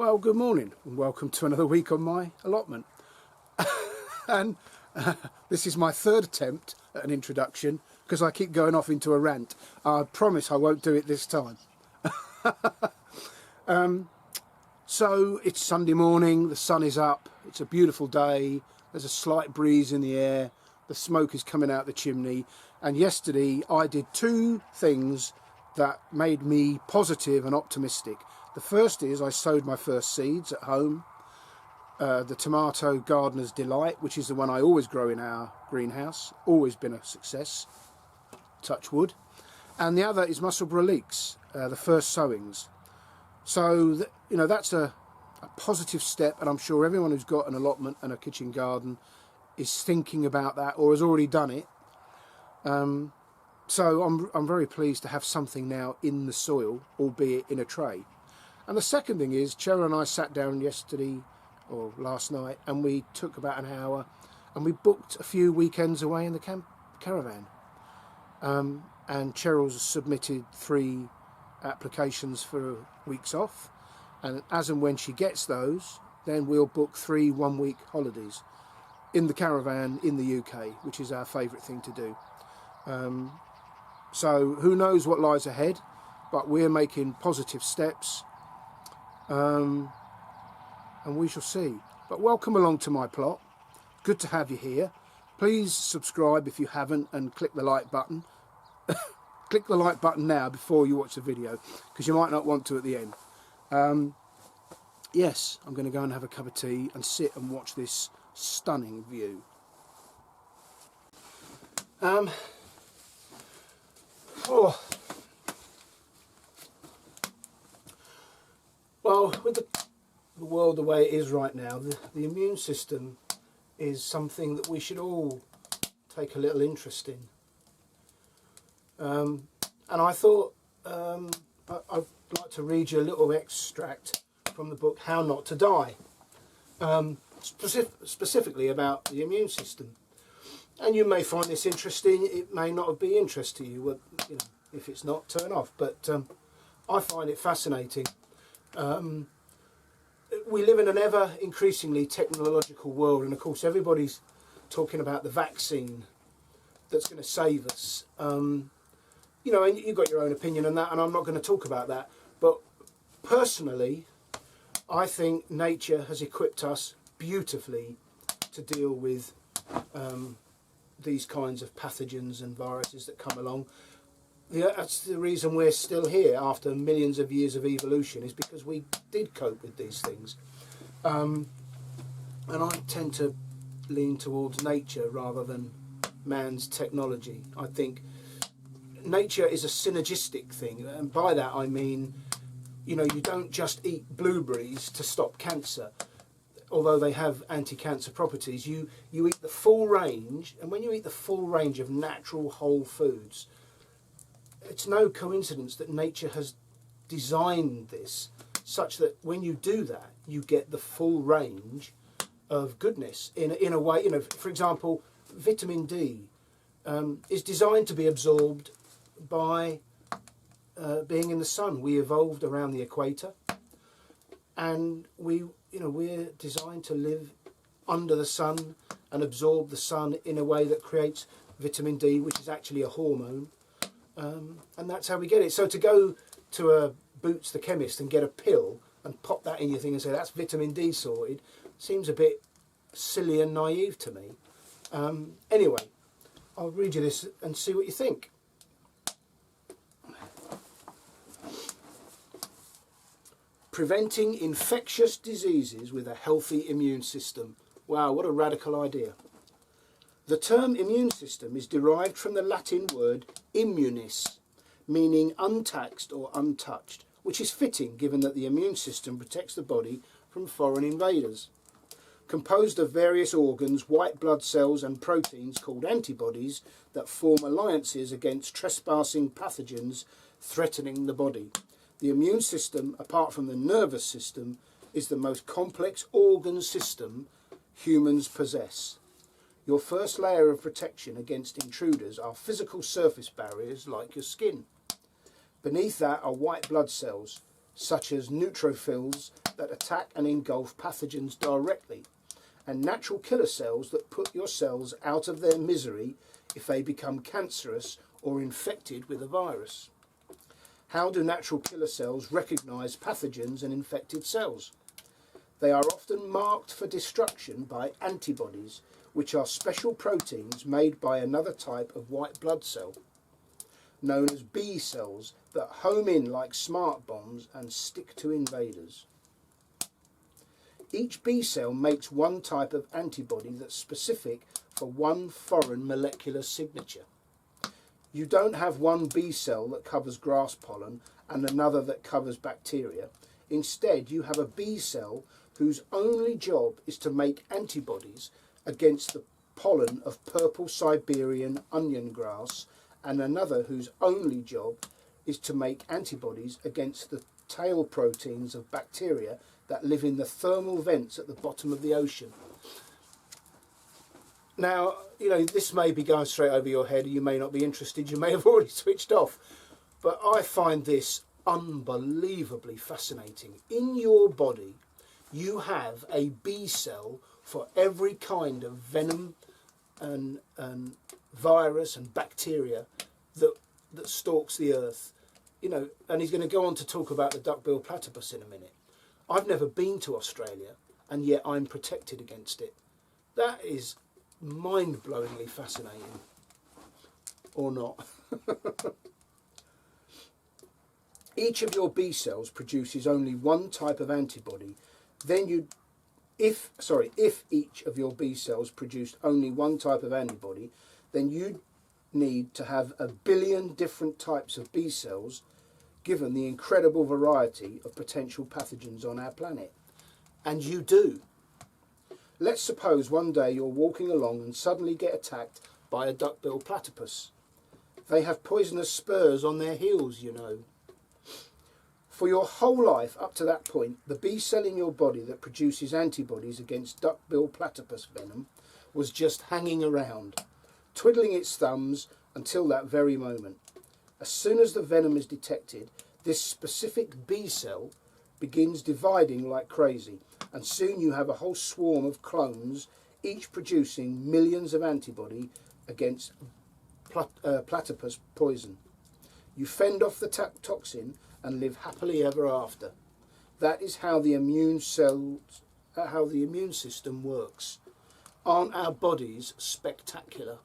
Well, good morning and welcome to another week on my allotment. And this is my third attempt at an introduction because I keep going off into a rant. I promise I won't do it this time. So it's Sunday morning, the sun is up, it's a beautiful day, there's a slight breeze in the air, the smoke is coming out the chimney, and yesterday I did two things that made me positive and optimistic. The first is I sowed my first seeds at home, the tomato gardener's delight, which is the one I always grow in our greenhouse, always been a success, touch wood. And the other is Musselburgh leeks, the first sowings. So that's a positive step, and I'm sure everyone who's got an allotment and a kitchen garden is thinking about that or has already done it. So I'm very pleased to have something now in the soil, albeit in a tray. And the second thing is, Cheryl and I sat down yesterday or last night and we took about an hour and we booked a few weekends away in the caravan. And Cheryl's submitted 3 applications for weeks off, and as and when she gets those, then we'll book 3 one-week holidays in the caravan in the UK, which is our favourite thing to do. So who knows what lies ahead, but we're making positive steps. And we shall see. But welcome along to my plot. Good to have you here. Please subscribe if you haven't and click the like button. Click the like button now before you watch the video, because you might not want to at the end. Yes, I'm going to go and have a cup of tea and sit and watch this stunning view. Well, with the world the way it is right now, the immune system is something that we should all take a little interest in. And I thought I'd like to read you a little extract from the book How Not to Die, specifically about the immune system. And you may find this interesting, it may not be interest to you. Well, if it's not, turn off. But I find it fascinating. We live in an ever increasingly technological world, and of course everybody's talking about the vaccine that's going to save us. And you've got your own opinion on that, and I'm not going to talk about that. But personally, I think nature has equipped us beautifully to deal with these kinds of pathogens and viruses that come along. That's the reason we're still here after millions of years of evolution, is because we did cope with these things. And I tend to lean towards nature rather than man's technology. I think nature is a synergistic thing, and by that I mean, you don't just eat blueberries to stop cancer, although they have anti-cancer properties. You eat the full range, and when you eat the full range of natural whole foods, it's no coincidence that nature has designed this such that when you do that, you get the full range of goodness in a way. For example, vitamin D is designed to be absorbed by being in the sun. We evolved around the equator, and we're designed to live under the sun and absorb the sun in a way that creates vitamin D, which is actually a hormone. And that's how we get it. So to go to a Boots the chemist and get a pill and pop that in your thing and say that's vitamin D sorted seems a bit silly and naive to me. Anyway, I'll read you this and see what you think. Preventing infectious diseases with a healthy immune system. Wow, what a radical idea. The term immune system is derived from the Latin word immunis, meaning untaxed or untouched, which is fitting given that the immune system protects the body from foreign invaders. Composed of various organs, white blood cells and proteins called antibodies that form alliances against trespassing pathogens threatening the body. The immune system, apart from the nervous system, is the most complex organ system humans possess. Your first layer of protection against intruders are physical surface barriers like your skin. Beneath that are white blood cells, such as neutrophils that attack and engulf pathogens directly, and natural killer cells that put your cells out of their misery if they become cancerous or infected with a virus. How do natural killer cells recognise pathogens and infected cells? They are often marked for destruction by antibodies, which are special proteins made by another type of white blood cell, known as B cells, that home in like smart bombs and stick to invaders. Each B cell makes one type of antibody that's specific for one foreign molecular signature. You don't have one B cell that covers grass pollen and another that covers bacteria. Instead, you have a B cell whose only job is to make antibodies against the pollen of purple Siberian onion grass, and another whose only job is to make antibodies against the tail proteins of bacteria that live in the thermal vents at the bottom of the ocean. Now, you know, this may be going straight over your head, you may not be interested, you may have already switched off, but I find this unbelievably fascinating. In your body, you have a B cell for every kind of venom and virus and bacteria that stalks the earth. You know, and he's going to go on to talk about the duck-billed platypus in a minute. I've never been to Australia, and yet I'm protected against it. That is mind-blowingly fascinating. Or not. Each of your B cells produces only one type of antibody. If each of your B cells produced only one type of antibody, then you'd need to have 1 billion different types of B cells, given the incredible variety of potential pathogens on our planet. And you do. Let's suppose one day you're walking along and suddenly get attacked by a duck-billed platypus. They have poisonous spurs on their heels, you know. For your whole life up to that point, the B cell in your body that produces antibodies against duck-billed platypus venom was just hanging around, twiddling its thumbs until that very moment. As soon as the venom is detected, this specific B cell begins dividing like crazy, and soon you have a whole swarm of clones, each producing millions of antibody against platypus poison. You fend off the toxin and live happily ever after. That is how the immune system works. Aren't our bodies spectacular?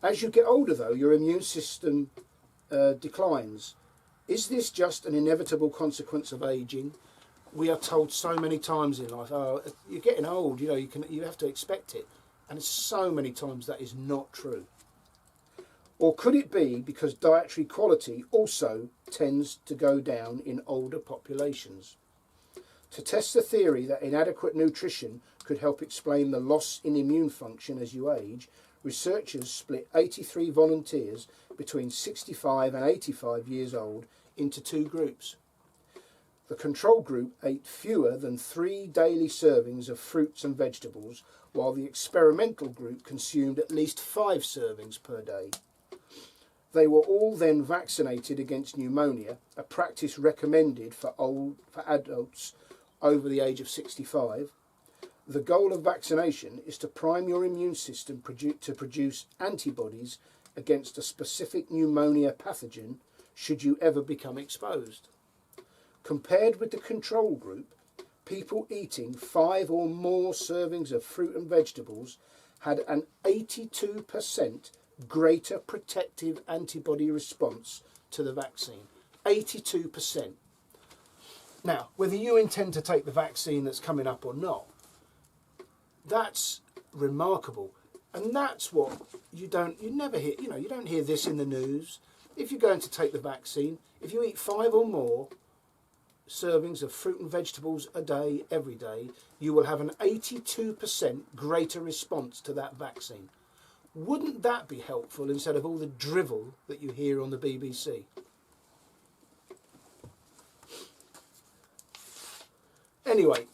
As you get older, though, your immune system declines. Is this just an inevitable consequence of aging? We are told so many times in life, oh, you're getting old, you know, you have to expect it. And so many times that is not true. Or could it be because dietary quality also tends to go down in older populations? To test the theory that inadequate nutrition could help explain the loss in immune function as you age, researchers split 83 volunteers between 65 and 85 years old into 2 groups. The control group ate fewer than 3 daily servings of fruits and vegetables, while the experimental group consumed at least 5 servings per day. They were all then vaccinated against pneumonia, a practice recommended for adults over the age of 65. The goal of vaccination is to prime your immune system to produce antibodies against a specific pneumonia pathogen should you ever become exposed. Compared with the control group, people eating 5 or more servings of fruit and vegetables had an 82% greater protective antibody response to the vaccine. 82%. Now, whether you intend to take the vaccine that's coming up or not, that's remarkable. And that's what you never hear, you know, you don't hear this in the news. If you're going to take the vaccine, if you eat 5 or more servings of fruit and vegetables a day, every day, you will have an 82% greater response to that vaccine. Wouldn't that be helpful instead of all the drivel that you hear on the BBC? Anyway,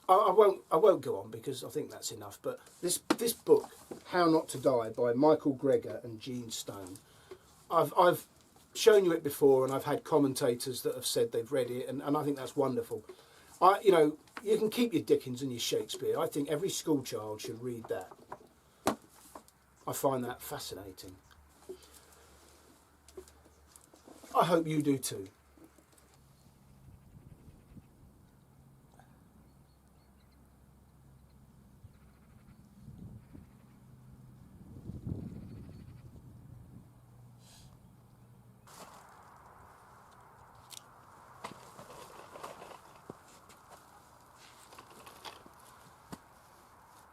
I won't go on because I think that's enough. But this book, How Not to Die, by Michael Greger and Gene Stone, I've shown you it before, and I've had commentators that have said they've read it, and I think that's wonderful. You know, you can keep your Dickens and your Shakespeare. I think every school child should read that. I find that fascinating. I hope you do too.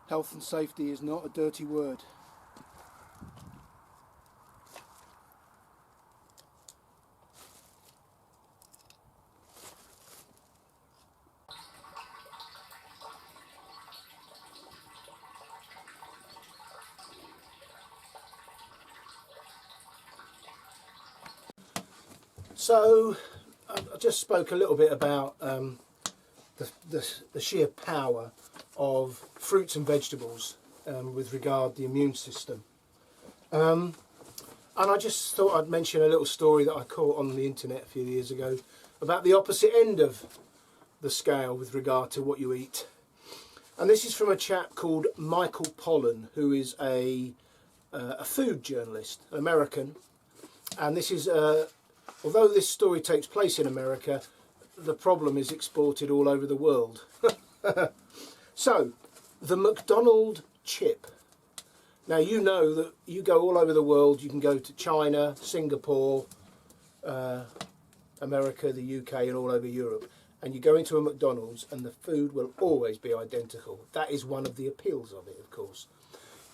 Health and safety is not a dirty word. So I just spoke a little bit about the sheer power of fruits and vegetables with regard to the immune system. And I just thought I'd mention a little story that I caught on the internet a few years ago about the opposite end of the scale with regard to what you eat. And this is from a chap called Michael Pollan, who is a food journalist, an American. And this is, although this story takes place in America, the problem is exported all over the world. So, the McDonald's chip. Now, you know that you go all over the world. You can go to China, Singapore, America, the UK, and all over Europe. And you go into a McDonald's and the food will always be identical. That is one of the appeals of it, of course.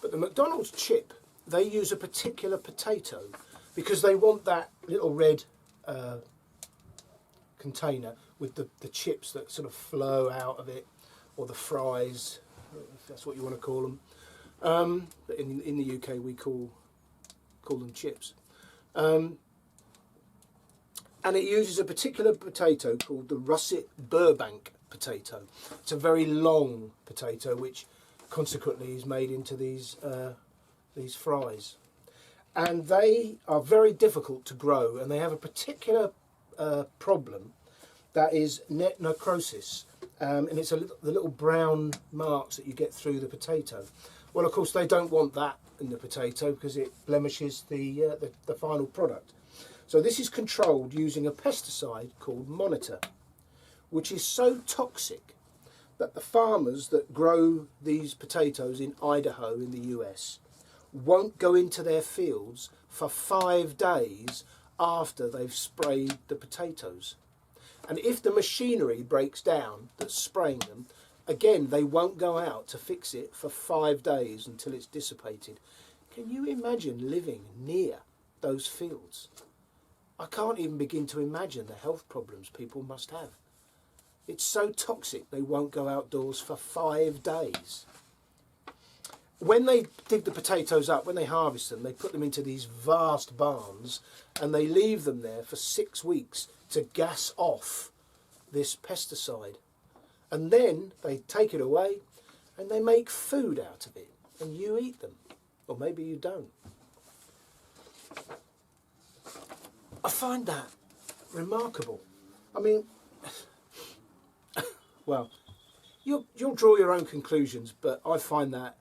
But the McDonald's chip, they use a particular potato because they want that little red container with the chips that sort of flow out of it, or the fries, if that's what you want to call them. But in the UK we call them chips. And it uses a particular potato called the russet Burbank potato. It's a very long potato which consequently is made into these fries. And they are very difficult to grow, and they have a particular problem that is net necrosis. And it's the little brown marks that you get through the potato. Well, of course, they don't want that in the potato because it blemishes the final product. So this is controlled using a pesticide called Monitor, which is so toxic that the farmers that grow these potatoes in Idaho in the US won't go into their fields for 5 days after they've sprayed the potatoes. And if the machinery breaks down that's spraying them, again, they won't go out to fix it for 5 days until it's dissipated. Can you imagine living near those fields? I can't even begin to imagine the health problems people must have. It's so toxic they won't go outdoors for 5 days. When they dig the potatoes up, when they harvest them, they put them into these vast barns and they leave them there for 6 weeks to gas off this pesticide. And then they take it away and they make food out of it and you eat them. Or maybe you don't. I find that remarkable. I mean, well, you'll draw your own conclusions, but I find that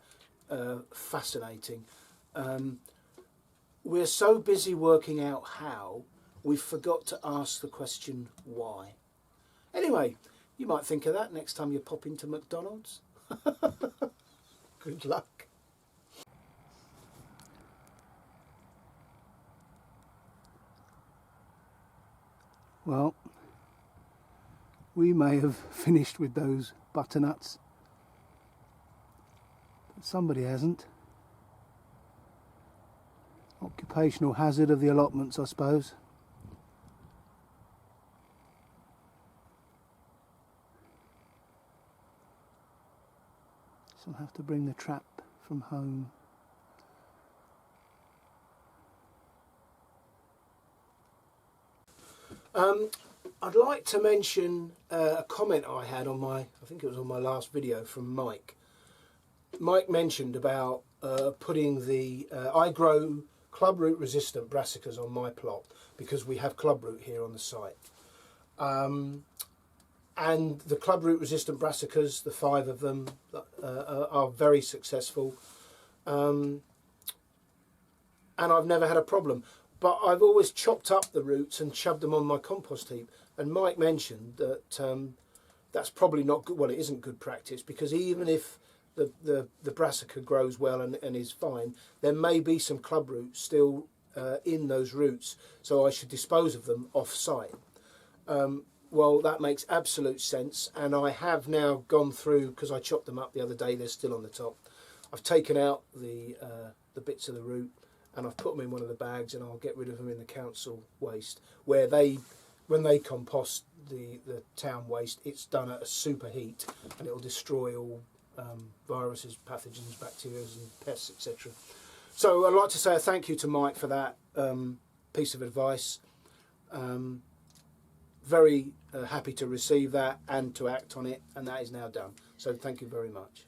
fascinating. We're so busy working out how, we forgot to ask the question why. Anyway, you might think of that next time you pop into McDonald's. Good luck. Well, we may have finished with those butternuts, but somebody hasn't. Occupational hazard of the allotments, I suppose. So I'll have to bring the trap from home. I'd like to mention a comment I had on I think it was on my last video from Mike. Mike mentioned about putting I grow clubroot resistant brassicas on my plot because we have clubroot here on the site. And the clubroot resistant brassicas, the 5 of them, are very successful. And I've never had a problem. But I've always chopped up the roots and shoved them on my compost heap. And Mike mentioned that that's probably not good. Well, it isn't good practice, because even if the brassica grows well and is fine, there may be some clubroot still in those roots, so I should dispose of them off-site. Well, that makes absolute sense, and I have now gone through, because I chopped them up the other day, they're still on the top. I've taken out the bits of the root, and I've put them in one of the bags, and I'll get rid of them in the council waste, where when they compost the town waste, it's done at a super heat, and it'll destroy all viruses, pathogens, bacteria and pests, etc. So I'd like to say a thank you to Mike for that piece of advice. Very happy to receive that and to act on it, and that is now done. So thank you very much.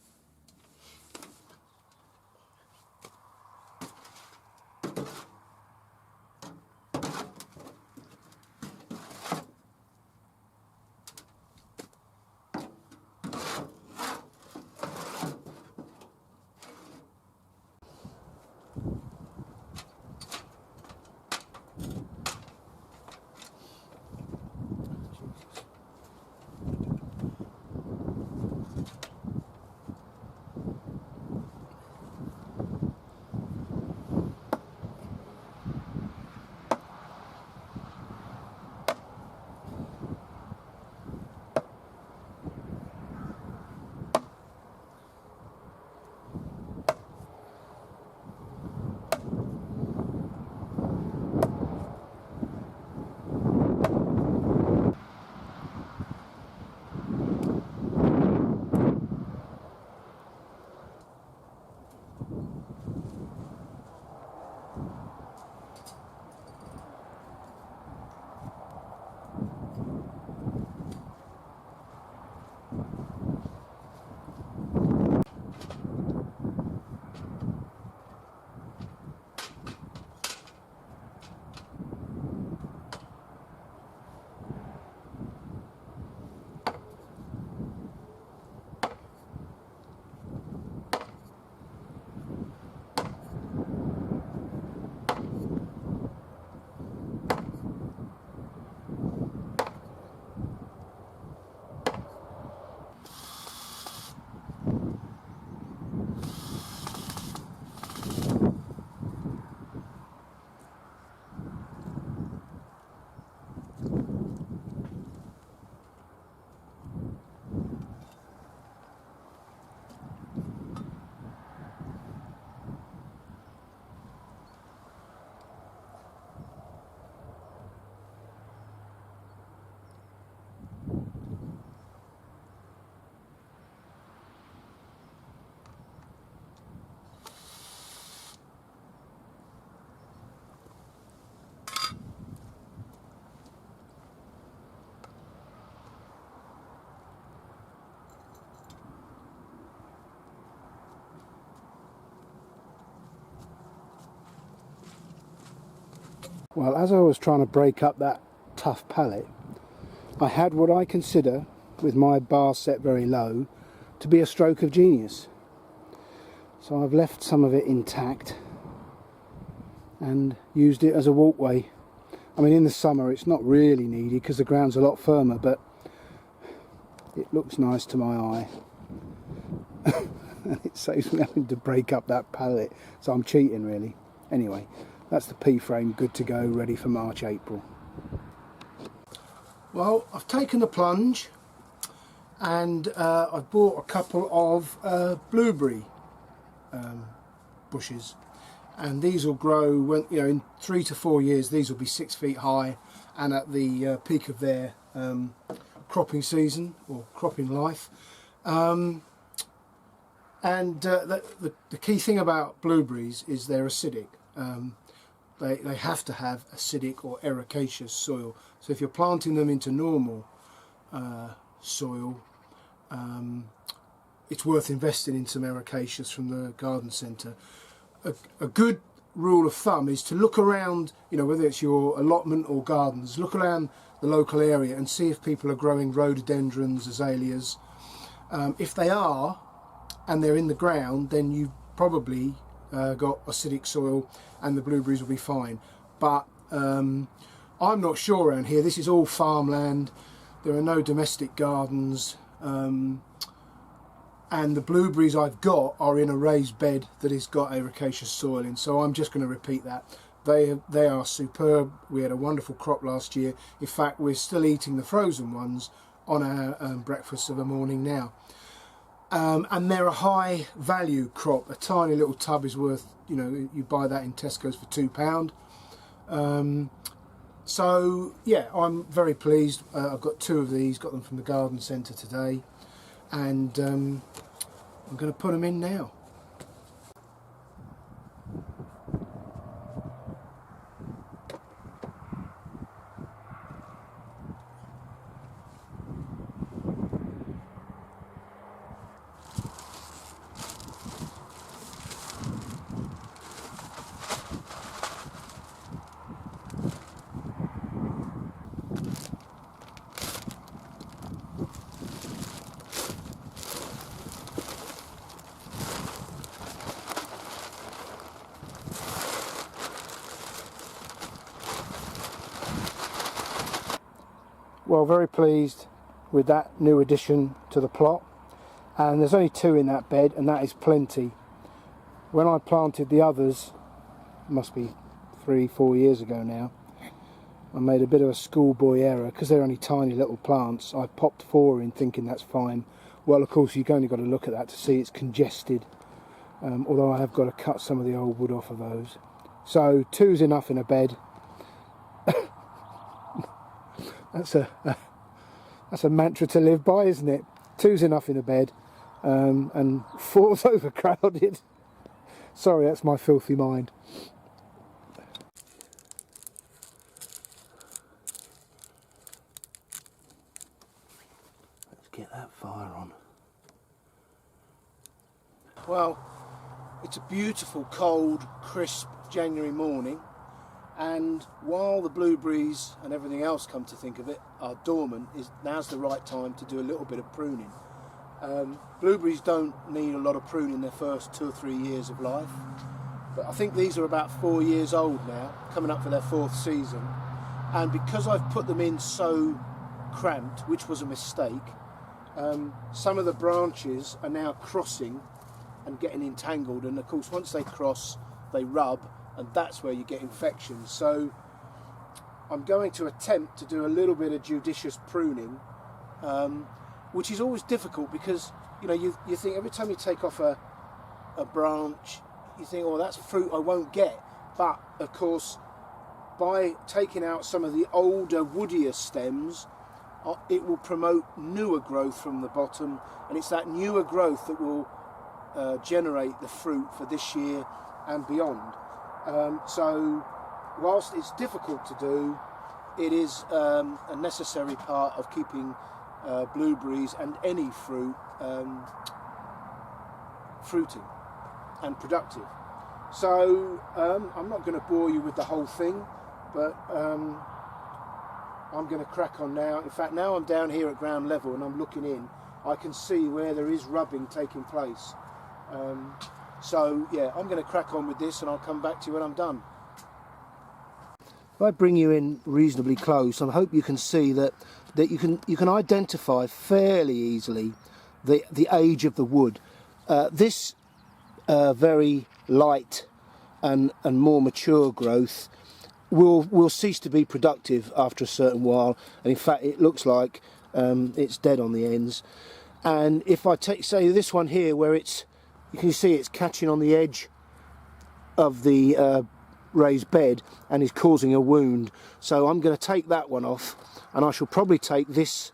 Well, as I was trying to break up that tough pallet, I had what I consider, with my bar set very low, to be a stroke of genius. So I've left some of it intact and used it as a walkway. I mean, in the summer it's not really needed because the ground's a lot firmer, but it looks nice to my eye. And it saves me having to break up that pallet, so I'm cheating really. Anyway, that's the P frame, good to go, ready for March, April. Well, I've taken the plunge and I've bought a couple of blueberry bushes, and these will grow when, you know, in 3 to 4 years these will be 6 feet high, and at the peak of their cropping season or cropping life. The key thing about blueberries is they're acidic. They have to have acidic or ericaceous soil. So if you're planting them into normal soil, it's worth investing in some ericaceous from the garden centre. A good rule of thumb is to look around, you know, whether it's your allotment or gardens, look around the local area and see if people are growing rhododendrons, azaleas. If they are, and they're in the ground, then you've probably got acidic soil and the blueberries will be fine. But I'm not sure around here. This is all farmland. There are no domestic gardens. And the blueberries I've got are in a raised bed that has got ericaceous soil in. So I'm just going to repeat that. They are superb. We had a wonderful crop last year. In fact, we're still eating the frozen ones on our breakfast of a morning now. And they're a high value crop. A tiny little tub is worth, you know, you buy that in Tesco's for £2. So yeah, I'm very pleased. I've got 2 of these, got them from the garden centre today, and I'm going to put them in now. Well, very pleased with that new addition to the plot, and there's only 2 in that bed, and that is plenty. When I planted the others, must be 3-4 years ago now, I made a bit of a schoolboy error because they're only tiny little plants. I popped 4 in thinking that's fine. Well, of course, you've only got to look at that to see it's congested, although I have got to cut some of the old wood off of those. So 2's enough in a bed. That's a mantra to live by, isn't it? 2's enough in a bed, and 4's overcrowded. Sorry, that's my filthy mind. Let's get that fire on. Well, it's a beautiful, cold, crisp January morning. And while the blueberries and everything else, come to think of it, are dormant, now's the right time to do a little bit of pruning. Blueberries don't need a lot of pruning their first 2 or 3 years of life, but I think these are about 4 years old now, coming up for their 4th season. And because I've put them in so cramped, which was a mistake, some of the branches are now crossing and getting entangled, and of course once they cross, they rub, and that's where you get infections. So I'm going to attempt to do a little bit of judicious pruning, which is always difficult because, you know, you think every time you take off a branch, you think, oh, that's fruit I won't get. But of course, by taking out some of the older, woodier stems, it will promote newer growth from the bottom, and it's that newer growth that will generate the fruit for this year and beyond. So whilst it's difficult to do, it is a necessary part of keeping blueberries and any fruit fruiting and productive. So I'm not going to bore you with the whole thing, but I'm going to crack on now. In fact, now I'm down here at ground level and I'm looking in, I can see where there is rubbing taking place. So yeah, I'm going to crack on with this and I'll come back to you when I'm done. If I bring you in reasonably close, I hope you can see that you can identify fairly easily the age of the wood. This very light and more mature growth will cease to be productive after a certain while, and in fact it looks like it's dead on the ends. And if I take, say, this one here, where you can see it's catching on the edge of the raised bed and is causing a wound. So I'm going to take that one off, and I shall probably take this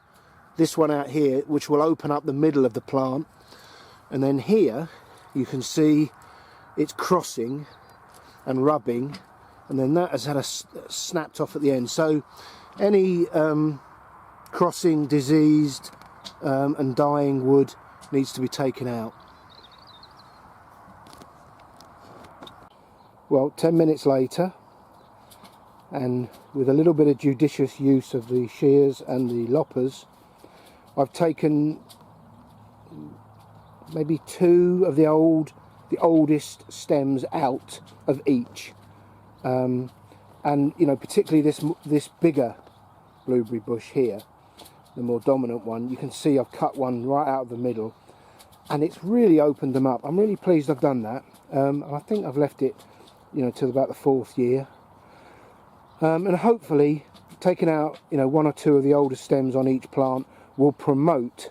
one out here, which will open up the middle of the plant. And then here you can see it's crossing and rubbing, and then that has had a snapped off at the end. So any crossing, diseased and dying wood needs to be taken out. Well, 10 minutes later, and with a little bit of judicious use of the shears and the loppers, I've taken maybe 2 of the oldest stems out of each, and you know, particularly this bigger blueberry bush here, the more dominant one. You can see I've cut one right out of the middle, and it's really opened them up. I'm really pleased I've done that, and I think I've left it, you know, till about the 4th year, and hopefully taking out, you know, 1 or 2 of the older stems on each plant will promote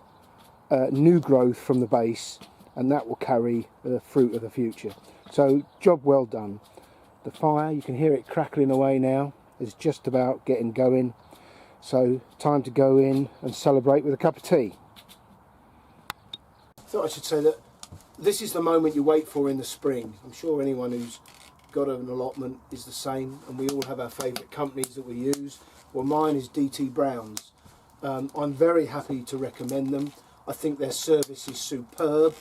new growth from the base, and that will carry the fruit of the future. So job well done. The fire, you can hear it crackling away now, is just about getting going, so time to go in and celebrate with a cup of tea. I thought I should say that this is the moment you wait for in the spring. I'm sure anyone who's got an allotment is the same, and we all have our favourite companies that we use. Well, mine is DT Brown's. I'm very happy to recommend them. I think their service is superb.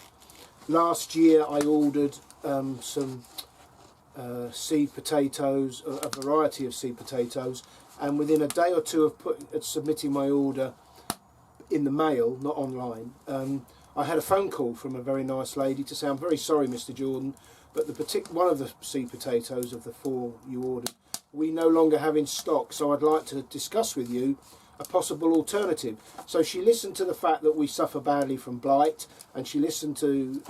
Last year I ordered some seed potatoes, a variety of seed potatoes, and within a day or two of submitting my order in the mail, not online, I had a phone call from a very nice lady to say, "I'm very sorry, Mr. Jordan, but one of the seed potatoes of the 4 you ordered, we no longer have in stock, so I'd like to discuss with you a possible alternative." So she listened to the fact that we suffer badly from blight, and she listened to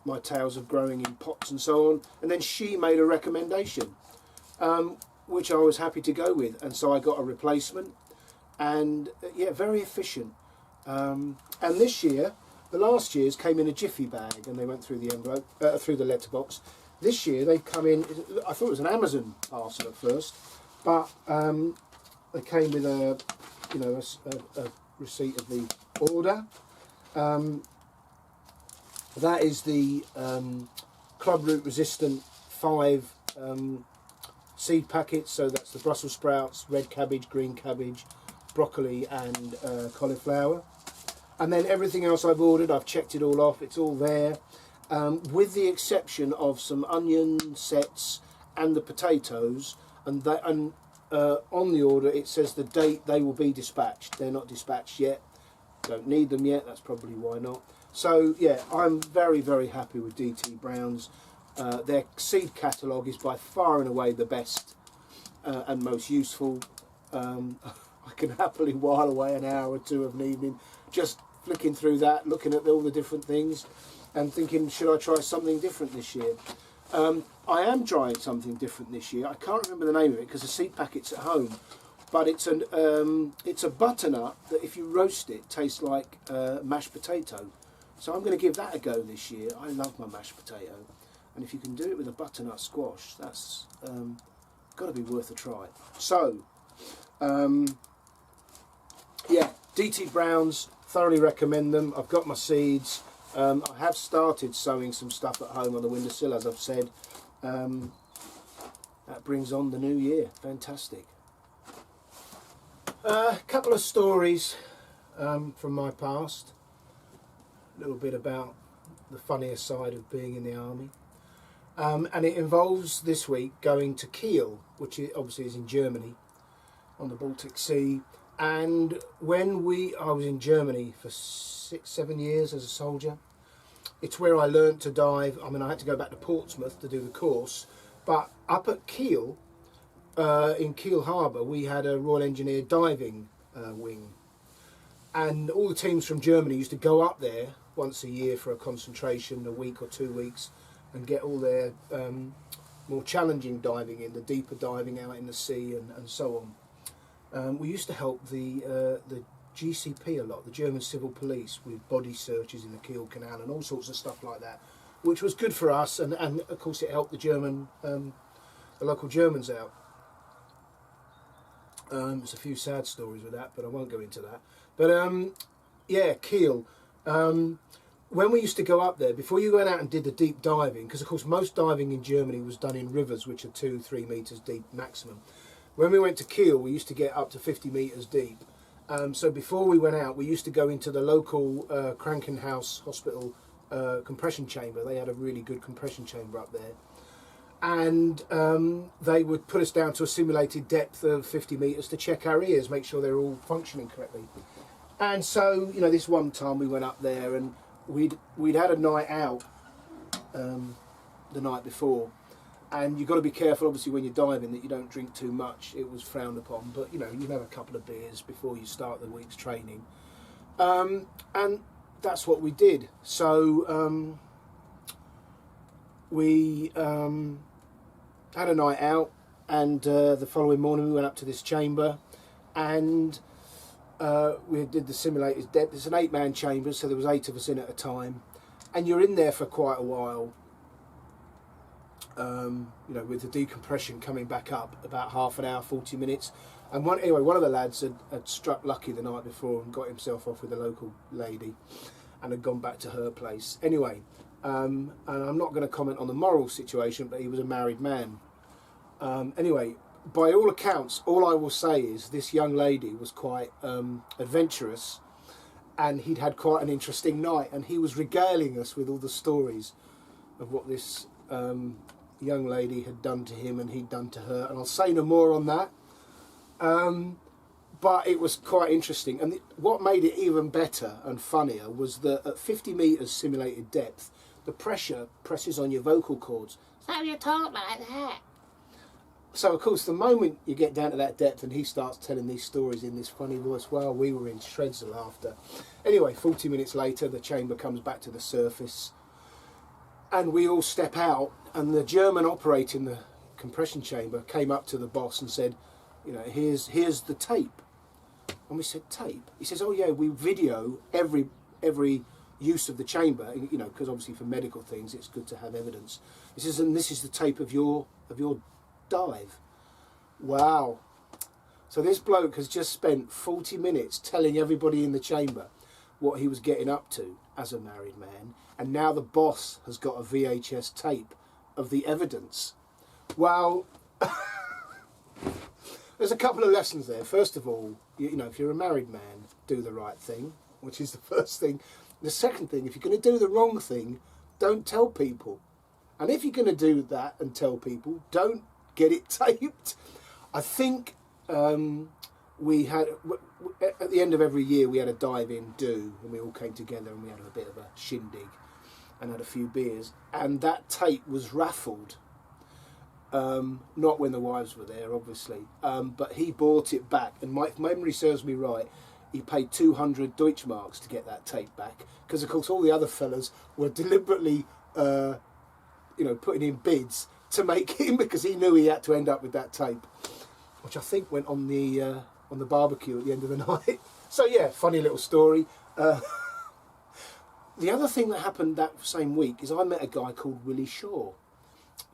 my tales of growing in pots and so on, and then she made a recommendation, which I was happy to go with, and so I got a replacement, and yeah, very efficient. And this year, the last year's came in a jiffy bag, and they went through the envelope, through the letterbox. This year they've come in, I thought it was an Amazon parcel at first, but they came with a receipt of the order. That is the club root resistant 5 seed packets. So that's the Brussels sprouts, red cabbage, green cabbage, broccoli and cauliflower. And then everything else I've ordered, I've checked it all off, it's all there, with the exception of some onion sets and the potatoes, and on the order it says the date they will be dispatched. They're not dispatched yet, don't need them yet, that's probably why not. So yeah, I'm very, very happy with DT Brown's. Their seed catalogue is by far and away the best and most useful. I can happily while away an hour or 2 of an evening just flicking through that, looking at all the different things and thinking, should I try something different this year? I am trying something different this year. I can't remember the name of it because the seed packet's at home, but it's a butternut that if you roast it tastes like mashed potato. So I'm going to give that a go this year. I love my mashed potato, and if you can do it with a butternut squash, that's got to be worth a try. So yeah, DT Brown's, thoroughly recommend them. I've got my seeds. I have started sowing some stuff at home on the windowsill, as I've said. That brings on the new year. Fantastic. A couple of stories from my past. A little bit about the funnier side of being in the army. And it involves this week going to Kiel, which obviously is in Germany, on the Baltic Sea. And when I was in Germany for 6-7 years as a soldier. It's where I learnt to dive. I mean, I had to go back to Portsmouth to do the course, but up at Kiel, in Kiel Harbour, we had a Royal Engineer diving wing, and all the teams from Germany used to go up there once a year for a concentration, a week or 2 weeks, and get all their more challenging diving in, the deeper diving out in the sea and so on. We used to help the GCP a lot, the German Civil Police, with body searches in the Kiel Canal and all sorts of stuff like that, which was good for us, and of course it helped the local Germans out. There's a few sad stories with that, but I won't go into that. But yeah, Kiel. When we used to go up there, before you went out and did the deep diving, because of course most diving in Germany was done in rivers which are 2-3 metres deep maximum. When we went to Kiel, we used to get up to 50 metres deep. So before we went out, we used to go into the local Krankenhaus hospital compression chamber. They had a really good compression chamber up there. and they would put us down to a simulated depth of 50 metres to check our ears, make sure they're all functioning correctly. And so, you know, this one time we went up there and we'd had a night out the night before, and you've got to be careful, obviously, when you're diving, that you don't drink too much. It was frowned upon, but you know, you have a couple of beers before you start the week's training, and that's what we did. So we had a night out, and the following morning we went up to this chamber, and we did the simulated depth. It's an 8-man chamber, so there was 8 of us in at a time, and you're in there for quite a while. You know, with the decompression coming back up, about half an hour, 40 minutes. And one of the lads had struck lucky the night before and got himself off with a local lady and had gone back to her place. Anyway, and I'm not going to comment on the moral situation, but he was a married man. Anyway, by all accounts, all I will say is this young lady was quite adventurous, and he'd had quite an interesting night, and he was regaling us with all the stories of what this young lady had done to him and he'd done to her, and I'll say no more on that, but it was quite interesting. And what made it even better and funnier was that at 50 metres simulated depth, the pressure presses on your vocal cords, so you talk like that. So of course the moment you get down to that depth and he starts telling these stories in this funny voice, well, we were in shreds of laughter. Anyway, 40 minutes later the chamber comes back to the surface and we all step out, and the German operating the compression chamber came up to the boss and said, you know, here's the tape. And we said, tape? He says, oh yeah, we video every use of the chamber, you know, because obviously for medical things it's good to have evidence. He says, and this is the tape of your dive. Wow. So this bloke has just spent 40 minutes telling everybody in the chamber what he was getting up to as a married man, and now the boss has got a VHS tape of the evidence. Well, there's a couple of lessons there. First of all, you know, if you're a married man, do the right thing, which is the first thing. The second thing, if you're going to do the wrong thing, don't tell people. And if you're going to do that and tell people, don't get it taped. I think we had, at the end of every year, we had a dive-in do, and we all came together and we had a bit of a shindig and had a few beers, and that tape was raffled. Not when the wives were there, obviously, but he bought it back, and if memory serves me right, he paid 200 Deutschmarks to get that tape back, because of course all the other fellas were deliberately you know, putting in bids to make him, because he knew he had to end up with that tape, which I think went on the barbecue at the end of the night. So yeah, funny little story. The other thing that happened that same week is I met a guy called Willie Shaw.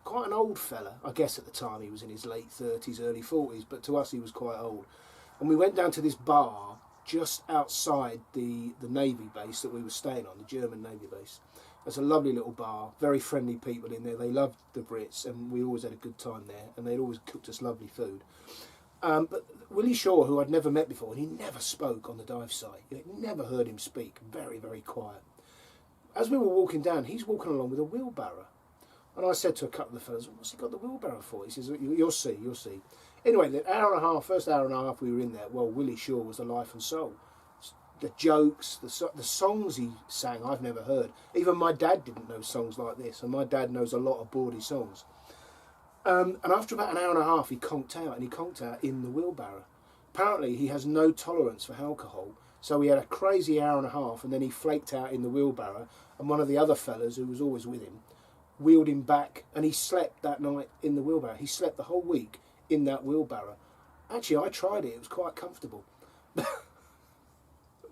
Quite an old fella. I guess at the time he was in his late 30s, early 40s, but to us he was quite old. And we went down to this bar just outside the Navy base that we were staying on, the German Navy base. It's a lovely little bar, very friendly people in there. They loved the Brits, and we always had a good time there, and they'd always cooked us lovely food. But Willie Shaw, who I'd never met before, and he never spoke on the dive site. You never heard him speak, very, very quiet. As we were walking down, he's walking along with a wheelbarrow. And I said to a couple of the fellas, what's he got the wheelbarrow for? He says, you'll see, you'll see. Anyway, the first hour and a half we were in there, well, Willie Shaw was the life and soul. The jokes, the songs he sang, I've never heard. Even my dad didn't know songs like this, and my dad knows a lot of bawdy songs. And after about an hour and a half, he conked out, and he conked out in the wheelbarrow. Apparently, he has no tolerance for alcohol, so he had a crazy hour and a half, and then he flaked out in the wheelbarrow, and one of the other fellas, who was always with him, wheeled him back, and he slept that night in the wheelbarrow. He slept the whole week in that wheelbarrow. Actually, I tried it. It was quite comfortable.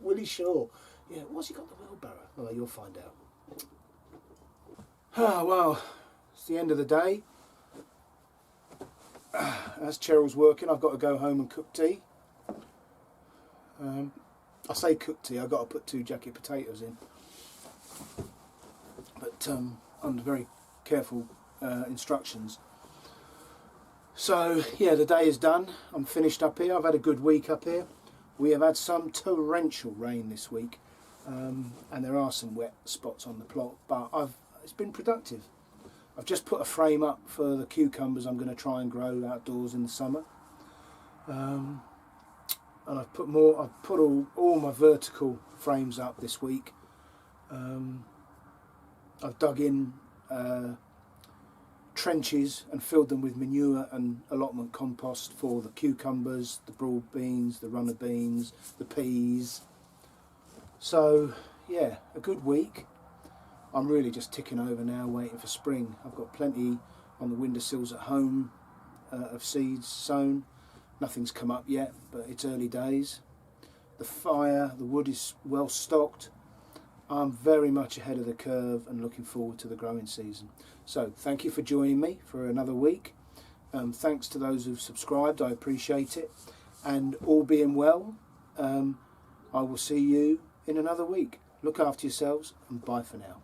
Willie Shaw. Yeah, what's he got the wheelbarrow? Oh, you'll find out. Oh, well, it's the end of the day. As Cheryl's working, I've got to go home and cook tea. I say cook tea, I've got to put 2 jacket potatoes in. But under very careful instructions. So, yeah, the day is done. I'm finished up here. I've had a good week up here. We have had some torrential rain this week, and there are some wet spots on the plot, but it's been productive. I've just put a frame up for the cucumbers I'm going to try and grow outdoors in the summer. And I've put all my vertical frames up this week. I've dug in trenches and filled them with manure and allotment compost for the cucumbers, the broad beans, the runner beans, the peas. So yeah, a good week. I'm really just ticking over now, waiting for spring. I've got plenty on the windowsills at home of seeds sown. Nothing's come up yet, but it's early days. The wood is well stocked. I'm very much ahead of the curve and looking forward to the growing season. So thank you for joining me for another week. Thanks to those who've subscribed, I appreciate it. And all being well, I will see you in another week. Look after yourselves and bye for now.